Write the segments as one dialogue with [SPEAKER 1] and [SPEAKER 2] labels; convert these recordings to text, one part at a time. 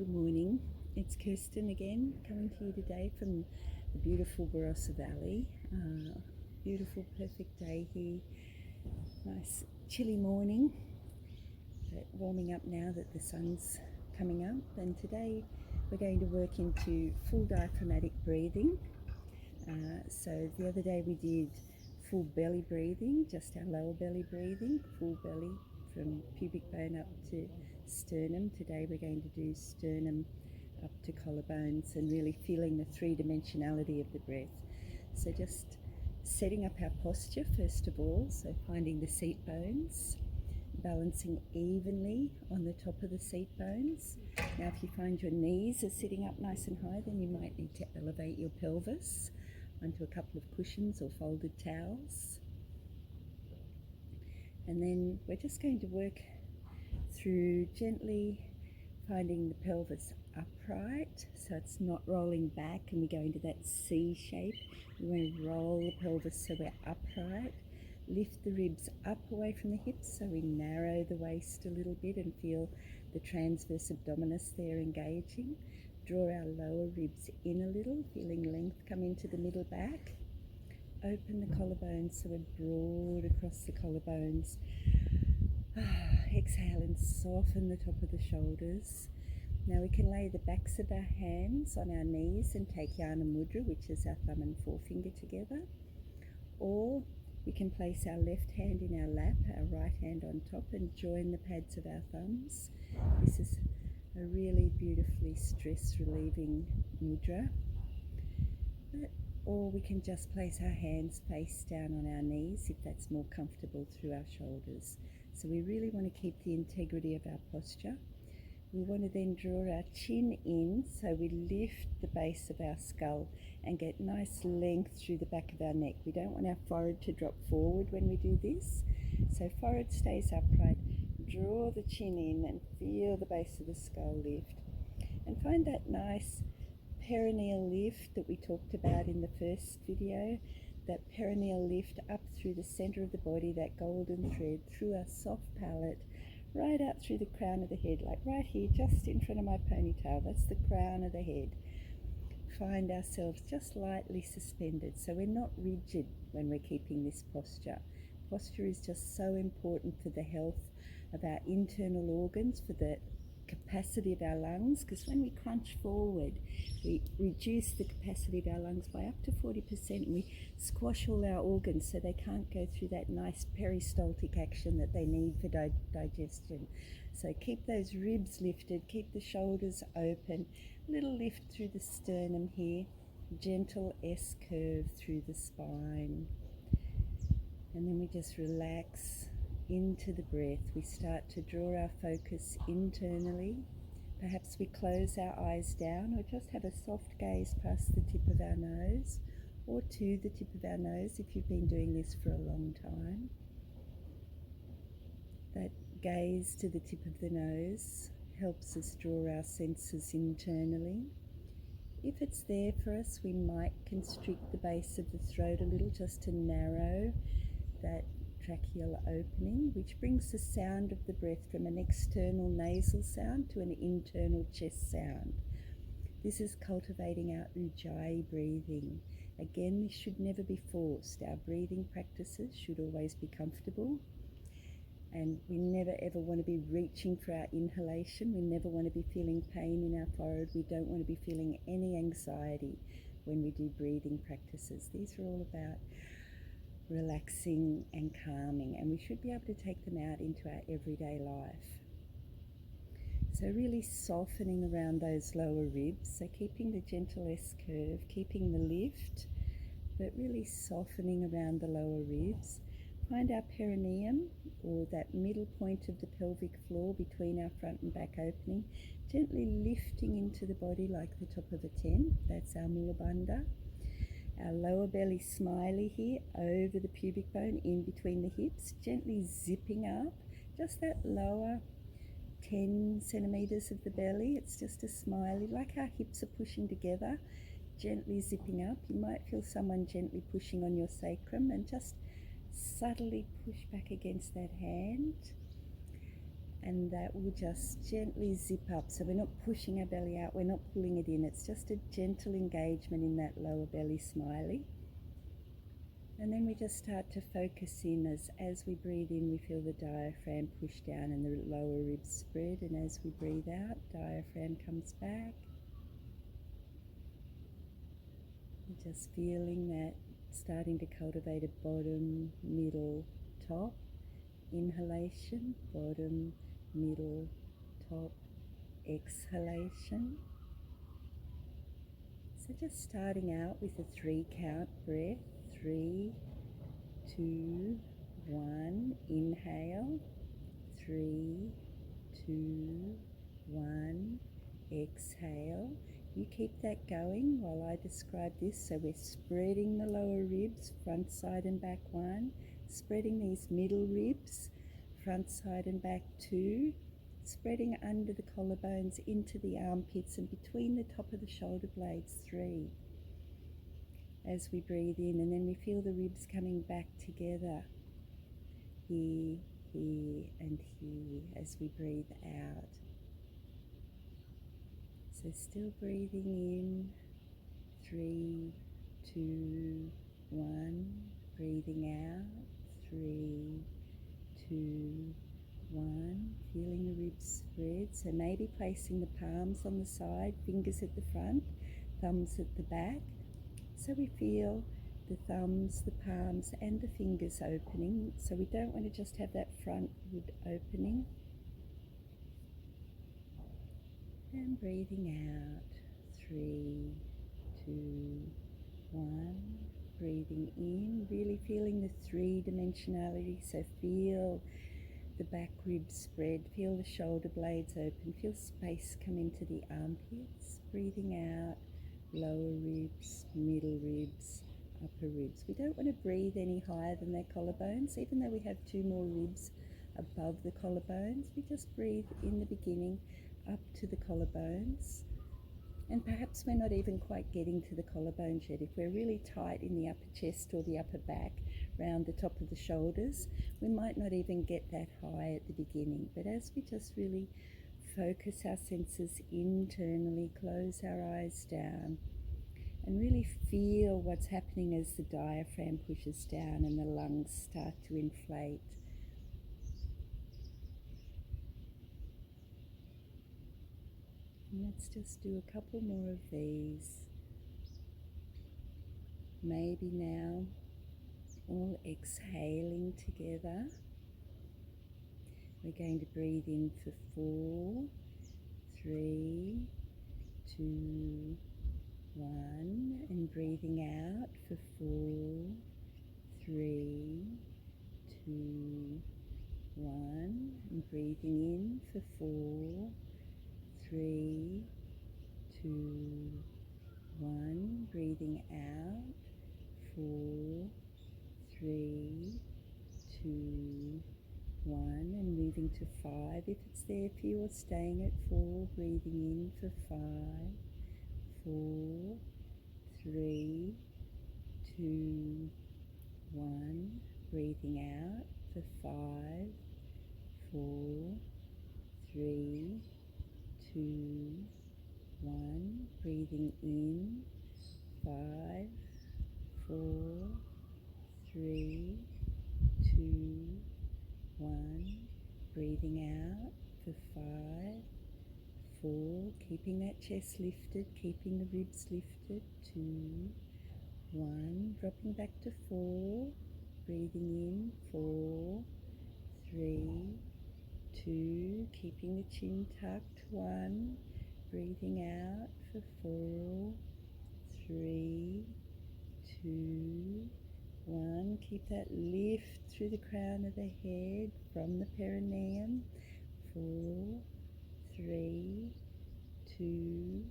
[SPEAKER 1] Good morning, it's Kirsten again, coming to you today from the beautiful Barossa Valley. Beautiful, perfect day here. Nice chilly morning, but warming up now that the sun's coming up. And today we're going to work into full diaphragmatic breathing. So the other day we did full belly breathing, just our lower belly breathing, full belly from pubic bone up to sternum. Today we're going to do sternum up to collarbones and really feeling the three-dimensionality of the breath. So just setting up our posture first of all, so finding the seat bones, balancing evenly on the top of the seat bones. Now if you find your knees are sitting up nice and high, then you might need to elevate your pelvis onto a couple of cushions or folded towels. And then we're just going to work through gently finding the pelvis upright, so it's not rolling back and we go into that C shape. We want to roll the pelvis so we're upright. Lift the ribs up away from the hips so we narrow the waist a little bit and feel the transverse abdominis there engaging. Draw our lower ribs in a little, feeling length come into the middle back. Open the collarbones so we're broad across the collarbones. Exhale and soften the top of the shoulders. Now we can lay the backs of our hands on our knees and take Yana Mudra, which is our thumb and forefinger together. Or we can place our left hand in our lap, our right hand on top, and join the pads of our thumbs. This is a really beautifully stress relieving mudra. Or we can just place our hands face down on our knees if that's more comfortable, through our shoulders. So we really want to keep the integrity of our posture. We want to then draw our chin in so we lift the base of our skull and get nice length through the back of our neck. We don't want our forehead to drop forward when we do this. So forehead stays upright. Draw the chin in and feel the base of the skull lift. And find that nice perineal lift that we talked about in the first video, that perineal lift up through the center of the body, that golden thread through our soft palate, right out through the crown of the head, like right here, just in front of my ponytail. That's the crown of the head. Find ourselves just lightly suspended, so we're not rigid when we're keeping this posture. Posture is just so important for the health of our internal organs, for the capacity of our lungs, because when we crunch forward we reduce the capacity of our lungs by up to 40%, and we squash all our organs so they can't go through that nice peristaltic action that they need for digestion. So keep those ribs lifted, keep the shoulders open, a little lift through the sternum here, gentle S curve through the spine, and then we just relax into the breath. We start to draw our focus internally. Perhaps we close our eyes down or just have a soft gaze past the tip of our nose, or to the tip of our nose if you've been doing this for a long time. That gaze to the tip of the nose helps us draw our senses internally. If it's there for us, we might constrict the base of the throat a little just to narrow that tracheal opening, which brings the sound of the breath from an external nasal sound to an internal chest sound. This is cultivating our Ujjayi breathing. Again, this should never be forced. Our breathing practices should always be comfortable, and we never ever want to be reaching for our inhalation. We never want to be feeling pain in our forehead. We don't want to be feeling any anxiety when we do breathing practices. These are all about relaxing and calming, and we should be able to take them out into our everyday life. So really softening around those lower ribs, so keeping the gentle S curve, keeping the lift, but really softening around the lower ribs. Find our perineum, or that middle point of the pelvic floor between our front and back opening, gently lifting into the body like the top of a tent. That's our Mula Bandha. Our lower belly smiley here, over the pubic bone, in between the hips, gently zipping up, just that lower 10 centimeters of the belly. It's just a smiley, like our hips are pushing together, gently zipping up. You might feel someone gently pushing on your sacrum, and just subtly push back against that hand. and that will just gently zip up. So we're not pushing our belly out, we're not pulling it in. It's just a gentle engagement in that lower belly smiley. And then we just start to focus in as we breathe in, we feel the diaphragm push down and the lower ribs spread. And as we breathe out, diaphragm comes back. We're just feeling that starting to cultivate a bottom, middle, top. Inhalation, bottom, middle, top, exhalation. So just starting out with a 3 count breath. 3, 2, 1. Inhale. 3, 2, 1. Exhale. You keep that going while I describe this. So we're spreading the lower ribs, front, side and back 1. Spreading these middle ribs, front, side and back 2. Spreading under the collarbones into the armpits and between the top of the shoulder blades 3. As we breathe in, and then we feel the ribs coming back together. Here, here and here as we breathe out. So still breathing in. 3, 2, 1. Breathing out. 3, 2, 1. Feeling the ribs spread. So maybe placing the palms on the side, fingers at the front, thumbs at the back. So we feel the thumbs, the palms and the fingers opening. So we don't want to just have that front wood opening. And breathing out. 3, 2, 1. Breathing in, really feeling the 3-dimensionality. So feel the back ribs spread, feel the shoulder blades open, feel space come into the armpits. Breathing out, lower ribs, middle ribs, upper ribs. We don't want to breathe any higher than their collarbones, even though we have 2 more ribs above the collarbones. We just breathe in the beginning up to the collarbones. And perhaps we're not even quite getting to the collarbones yet. If we're really tight in the upper chest or the upper back, round the top of the shoulders, we might not even get that high at the beginning. But as we just really focus our senses internally, close our eyes down, and really feel what's happening as the diaphragm pushes down and the lungs start to inflate. And let's just do a couple more of these. Maybe now all exhaling together. We're going to breathe in for 4, 3, 2, 1, and breathing out for 4, 3, 2, 1, and breathing in for 4, 3, 2, 1, breathing out, 4, 3, 2, 1, and moving to 5 if it's there for you, or staying at 4, breathing in for 5, 4, 3, 2, 1, breathing out for 5, 4, 3, 2, 1, breathing in 5, 4, 3, 2, 1, breathing out for 5, 4, keeping that chest lifted, keeping the ribs lifted, 2, 1, dropping back to 4, breathing in 4, 3, 2, keeping the chin tucked, 1, breathing out for 4, 3, 2, 1, keep that lift through the crown of the head from the perineum, 4, 3, 2,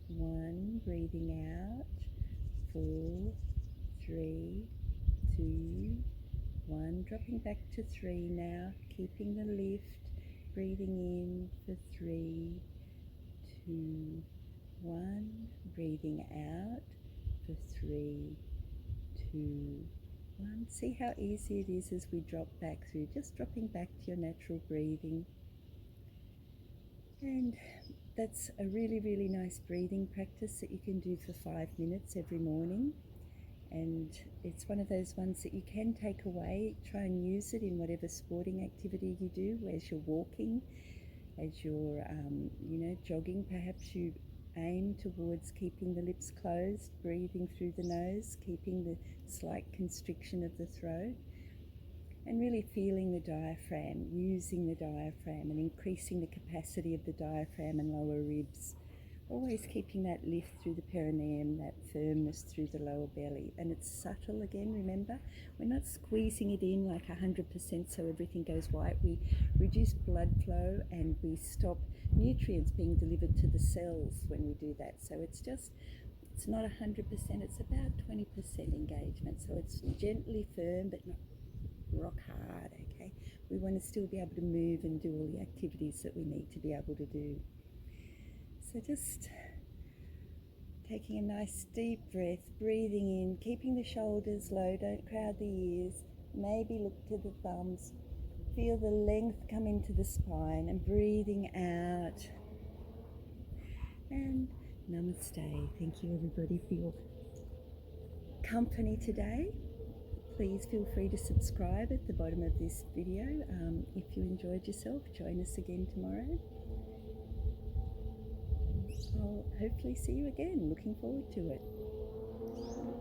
[SPEAKER 1] 1, breathing out, 4, 3, 2, 1, dropping back to 3 now, keeping the lift, breathing in for 3, 2, 1, breathing out for 3, 2, 1. See how easy it is as we drop back through, just dropping back to your natural breathing. And that's a really, really nice breathing practice that you can do for 5 minutes every morning. And it's one of those ones that you can take away. Try and use it in whatever sporting activity you do, as you're walking, as you're jogging. Perhaps you aim towards keeping the lips closed, breathing through the nose, keeping the slight constriction of the throat, and really feeling the diaphragm, using the diaphragm and increasing the capacity of the diaphragm and lower ribs. Always keeping that lift through the perineum, that firmness through the lower belly. And it's subtle again, remember? We're not squeezing it in like 100% so everything goes white. We reduce blood flow and we stop nutrients being delivered to the cells when we do that. So it's not 100%, it's about 20% engagement. So it's gently firm but not rock hard, okay? We want to still be able to move and do all the activities that we need to be able to do. So just taking a nice deep breath, breathing in, keeping the shoulders low, don't crowd the ears, maybe look to the thumbs, feel the length come into the spine, and breathing out. And namaste. Thank you everybody for your company today. Please feel free to subscribe at the bottom of this video. If you enjoyed yourself, join us again tomorrow. I'll hopefully see you again. Looking forward to it.